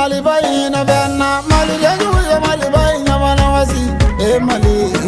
Mali bayi na benna Mali leju ya Mali bayi nyamana wasi Mali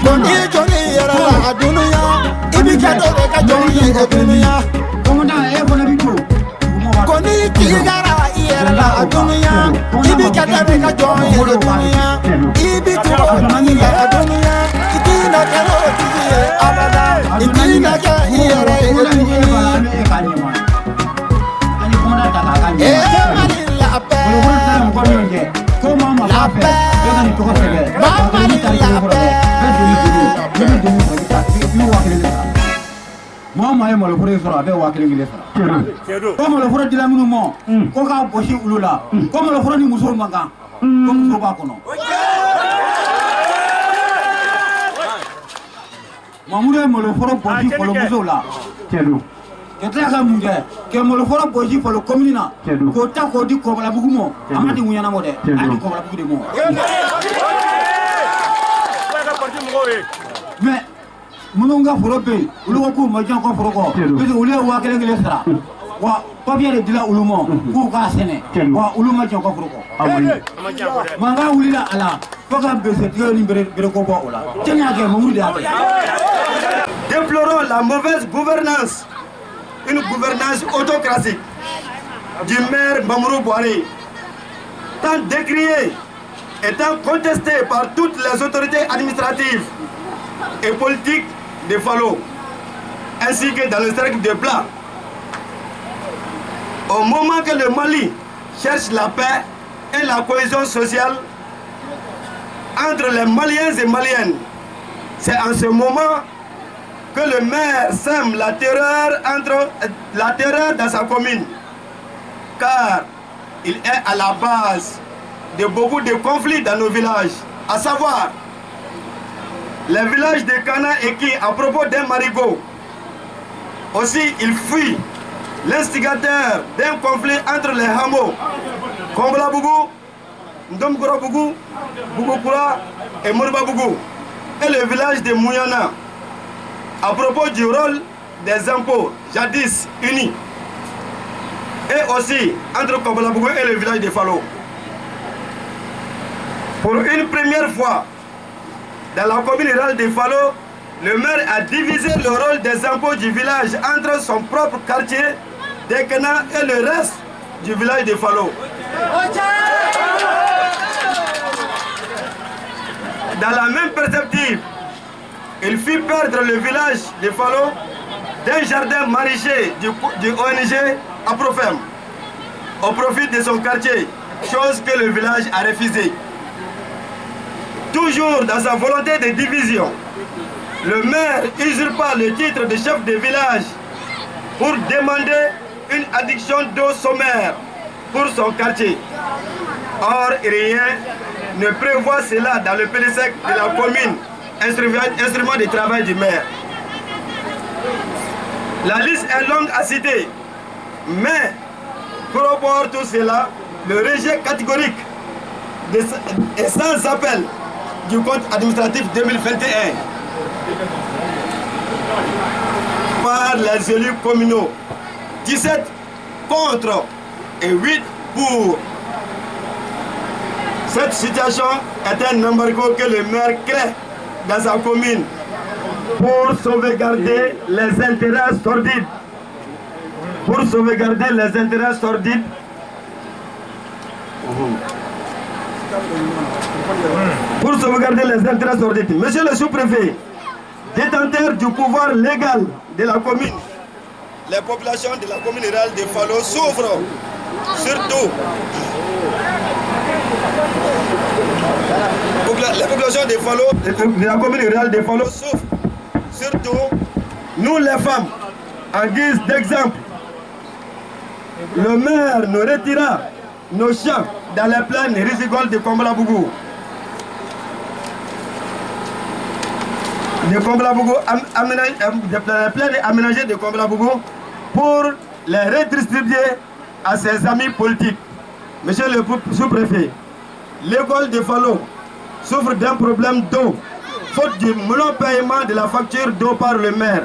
Johnny, Johnny, dunia koni kigara iyerla dunia ibi kadare ka joye dunia ibi tuwa dunia ikina kero tiye abada ikina ka iyere dunia la paix la paix Mama ye malo fure sɔrɔ a bɛ 1000 sɔrɔ. Ko malo fure dila minnu ma ko k'a gosi olu la ko malo fure ni musow man kan ko muso b'a kɔnɔ. Mamudu ye malo fure gosi fɔlɔ musow la. Ka tila ka mun kɛ ka malo fure gosi fɔlɔ commune na k'o ta k'o di Kɔbalabugu ma a ma di mun ɲɛnabɔ dɛ a di Kɔbalabugu de ma. Mais minnu ka foro bɛ yen olu ko k'u ma jan ka foro kɔ parce que olu ye 1000 sara wa papier de dila olu ma k'u k'a sɛnɛ wa olu ma jan ka foro kɔ mankan wulila a la fo ka bese tigɛ ni bere ko bɔ o la cɛn y'a kɛ Mamudu de y'a kɛ. Déplorons la mauvaise gouvernance, une gouvernance autocratique du maire Mamoudou Bouhari, tant décriée et tant contestée par toutes les autorités administratives et politiques de Falo, ainsi que dans le cercle de Plat. Au moment que le Mali cherche la paix et la cohésion sociale entre les Maliens et Maliennes, c'est en ce moment que le maire sème la terreur dans sa commune, car il est à la base de beaucoup de conflits dans nos villages, à savoir les villages de Kana et qui, à propos d'un marigot, aussi il fuit l'instigateur d'un conflit entre les hameaux Kɔbalabugu, Ndomgorobugu, Bougoukoura et Morbabougou et le village de Mouyana à propos du rôle des impôts jadis unis et aussi entre Kɔbalabugu et le village de Falo. Pour une première fois dans la commune rurale de Falo, le maire a divisé le rôle des impôts du village entre son propre quartier d'Ekena et le reste du village de Falo. Dans la même perspective, il fit perdre le village de Falo d'un jardin maraîcher du ONG Aprofem au profit de son quartier, chose que le village a refusée. Toujours dans sa volonté de division, le maire usurpa le titre de chef de village pour demander une adduction d'eau sommaire pour son quartier. Or, rien ne prévoit cela dans le PDSEC de la commune, instrument de travail du maire. La liste est longue à citer, mais corrobore tout cela le rejet catégorique et sans appel du compte administratif 2021 par les élus communaux. 17 contre et 8 pour. Cette situation est un embargo que le maire crée dans sa commune pour sauvegarder les intérêts sordides. Pour sauvegarder les intérêts sordides. Pour sauvegarder les intérêts sordides. Monsieur le sous-préfet, détenteur du pouvoir légal de la commune, les populations de la commune rurale de Falo souffrent surtout. Les populations de la commune rurale de Falo souffrent surtout, nous les femmes, en guise d'exemple. Le maire nous retira nos champs dans les plaines rizigoles de Kɔbalabugu. De Kɔbalabugu, les plaines aménagées de Kɔbalabugu pour les redistribuer à ses amis politiques. Monsieur le sous-préfet, l'école de Falo souffre d'un problème d'eau, faute du non-paiement de la facture d'eau par le maire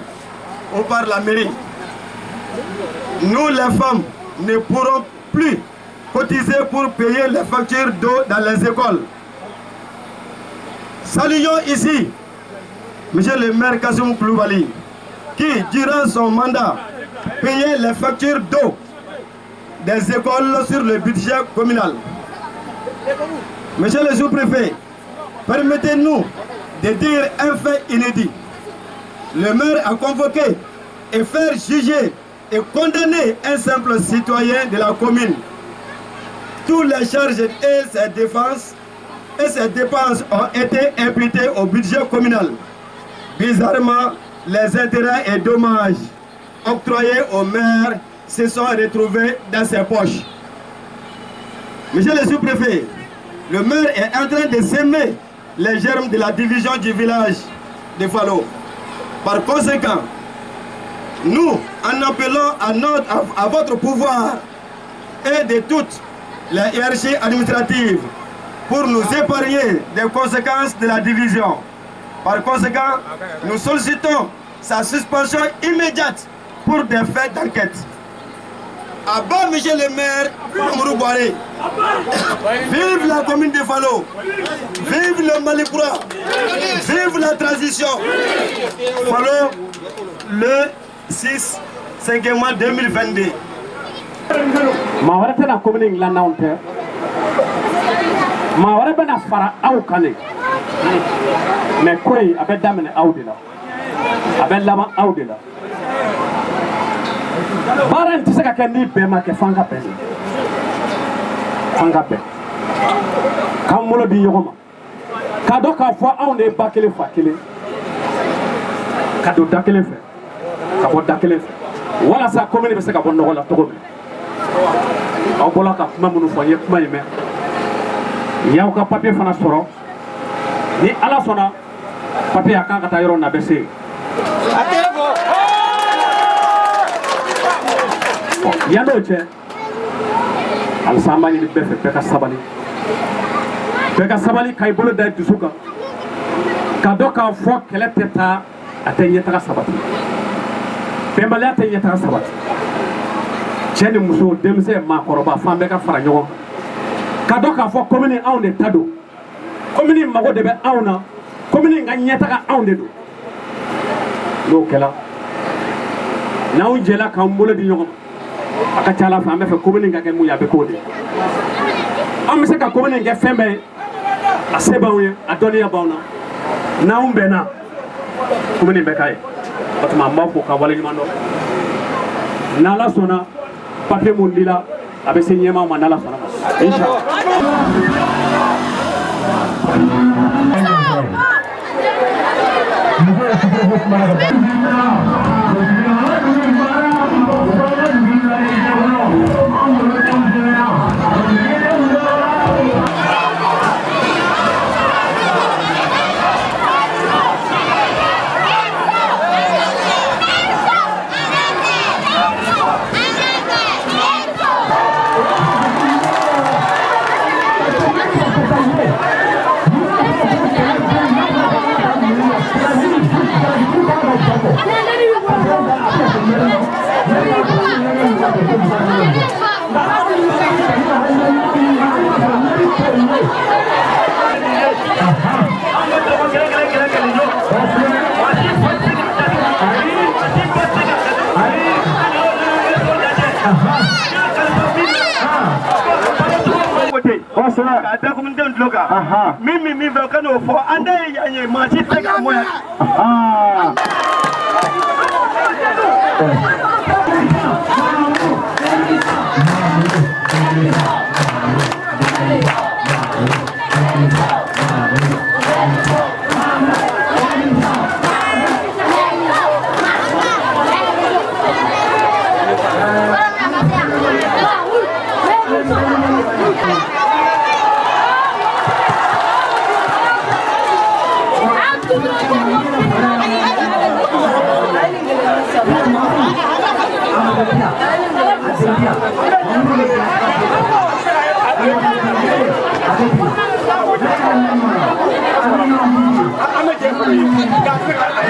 ou par la mairie. Nous, les femmes, ne pourrons plus cotiser pour payer les factures d'eau dans les écoles. Saluons ici, monsieur le maire Kassoum Koulibaly, qui, durant son mandat, payait les factures d'eau des écoles sur le budget communal. Monsieur le sous-préfet, permettez-nous de dire un fait inédit. Le maire a convoqué et faire juger et condamner un simple citoyen de la commune. Toutes les charges et ses dépenses ont été imputées au budget communal. Bizarrement, les intérêts et dommages octroyés au maire se sont retrouvés dans ses poches. Monsieur le sous-préfet, le maire est en train de s'aimer les germes de la division du village de Falo. Par conséquent, nous en appelons à votre pouvoir et de toutes les hiérarchies administratives pour nous épargner des conséquences de la division. Par conséquent, nous sollicitons sa suspension immédiate pour des faits d'enquête. À bas, monsieur le maire, Amadou Boiré. Vive la commune de Falo. Vive le Malipura. Vive la transition. Falo, le 6 5e mois 2022. Ma wara tana commune la naunte. Ma wara bana fara aw kane. Mais koy abe damene awdila. Abe lama awdila. Baran ti se ka kɛ ni bɛɛ ma kɛ fanga bɛɛ k'an bolo di ɲɔgɔn ma k'a dɔn k'a fɔ anw de ye ba kelen fa kelen ka don da kelen fɛ ka bɔ da kelen fɛ walasa commune bɛ se ka bɔ nɔgɔ la cogo min aw bɔra ka kuma minnu fɔ n ye kuma in mɛn y'aw ka papier fana sɔrɔ ni Ala sɔnna papier a kan ka taa yɔrɔ na bɛ se yen. Yano cɛ alisa an b'a ɲini bɛɛ fɛ bɛɛ ka sabali ka i bolo da i dusu kan ka dɔn k'a fɔ kɛlɛ tɛ taa a tɛ ɲɛtaga sabati bɛnbaliya tɛ ɲɛtaga sabati cɛ ni muso denmisɛn maakɔrɔba f'an bɛɛ ka fara ɲɔgɔn kan ka dɔn k'a fɔ commune anw de ta don commune mago de bɛ anw na commune ka ɲɛtaga anw de don n'o kɛla n'anw jɛla k'an bolo di ɲɔgɔn ma a ka ca Ala fɛ an bɛ fɛ commune ka kɛ mun ye a bɛ k'o de an bɛ se ka commune kɛ fɛn bɛɛ ye a se b'anw ye a dɔnniya b'anw na n'anw bɛnna commune bɛ k'a ye o tuma an b'a fɔ ka waleɲuman dɔn n'Ala sɔnna papier mun dila a bɛ se ɲɛmaaw ma n'Ala sɔnna ma inchallah. Mimi veut que nous fassions un des magiques de moi. I'm